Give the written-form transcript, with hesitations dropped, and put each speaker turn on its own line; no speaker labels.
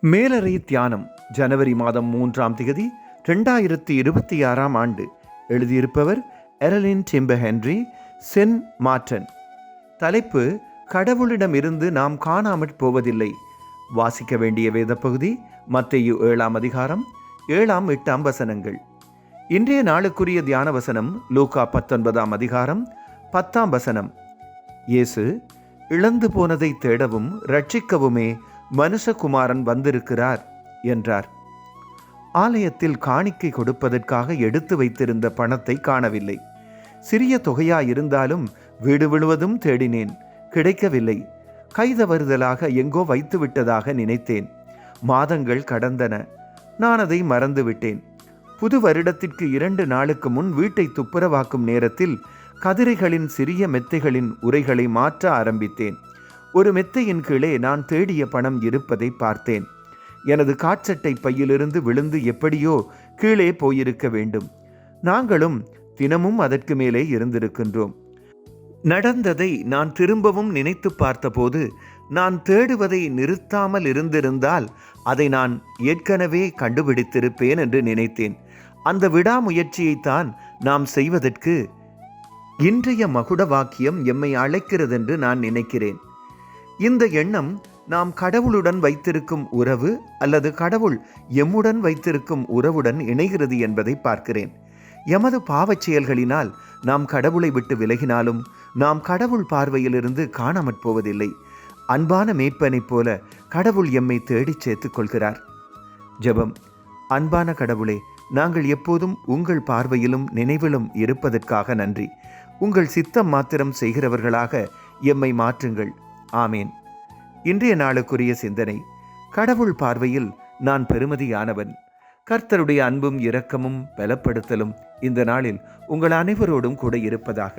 மேலறை தியானம் ஜனவரி மாதம் 3ஆம் தேதி 2026ஆம் ஆண்டு. எழுதியிருப்பவர் எரலின் டிம்பர் ஹென்றி, சென் மார்டன். தலைப்பு: கடவுளிடமிருந்து நாம் காணாமற் போவதில்லை. வாசிக்க வேண்டிய வேத பகுதி மத்தேயு 7ஆம் அதிகாரம் 7-8 வசனங்கள். இன்றைய நாளுக்குரிய தியான வசனம் லூக்கா 19ஆம் அதிகாரம் 10ஆம் வசனம். இயேசு, இழந்து போனதை தேடவும் ரட்சிக்கவுமே மனுஷகுமாரன் வந்திருக்கிறார் என்றார். ஆலயத்தில் காணிக்கை கொடுப்பதற்காக எடுத்து வைத்திருந்த பணத்தை காணவில்லை. சிறிய தொகையாயிருந்தாலும் வீடு முழுவதும் தேடினேன், கிடைக்கவில்லை. கைதவறுதலாக எங்கோ வைத்து விட்டதாக நினைத்தேன். மாதங்கள் கடந்தன, நான் அதை மறந்துவிட்டேன். புது வருடத்திற்கு 2 நாளுக்கு முன் வீட்டை துப்புரவாக்கும் நேரத்தில் கதிரைகளின் சிறிய மெத்தைகளின் உரைகளை மாற்ற ஆரம்பித்தேன். ஒரு மெத்தையின் கீழே நான் தேடிய பணம் இருப்பதை பார்த்தேன். எனது காற்சட்டை பையிலிருந்து விழுந்து எப்படியோ கீழே போயிருக்க வேண்டும். நாங்களும் தினமும் அதற்கு மேலே இருந்திருக்கின்றோம். நடந்ததை நான் திரும்பவும் நினைத்து பார்த்தபோது, நான் தேடுவதை நிறுத்தாமல் இருந்திருந்தால் அதை நான் ஏற்கனவே கண்டுபிடித்திருப்பேன் என்று நினைத்தேன். அந்த விடாமுயற்சியைத்தான் நாம் செய்வதற்கு இன்றைய மகுட வாக்கியம் எம்மை அழைக்கிறதென்று நான் நினைக்கிறேன். இந்த எண்ணம் நாம் கடவுளுடன் வைத்திருக்கும் உறவு அல்லது கடவுள் எம்முடன் வைத்திருக்கும் உறவுடன் இணைகிறது என்பதை பார்க்கிறேன். எமது பாவச் செயல்களினால் நாம் கடவுளை விட்டு விலகினாலும் நாம் கடவுள் பார்வையிலிருந்து காணாமற் போவதில்லை. அன்பான மேய்ப்பனைப் போல கடவுள் எம்மை தேடிச் சேர்த்துக் கொள்கிறார். ஜெபம். அன்பான கடவுளே, நாங்கள் எப்போதும் உங்கள் பார்வையிலும் நினைவிலும் இருப்பதற்காக நன்றி. உங்கள் சித்தம் மாத்திரம் செய்கிறவர்களாக எம்மை மாற்றுங்கள். ஆமேன். இன்றைய நாளுக்குரிய சிந்தனை: கடவுள் பார்வையில் நான் பெருமதியானவன். கர்த்தருடைய அன்பும் இரக்கமும் பலப்படுத்தலும் இந்த நாளில் உங்கள் அனைவரோடும் கூட இருப்பதாக.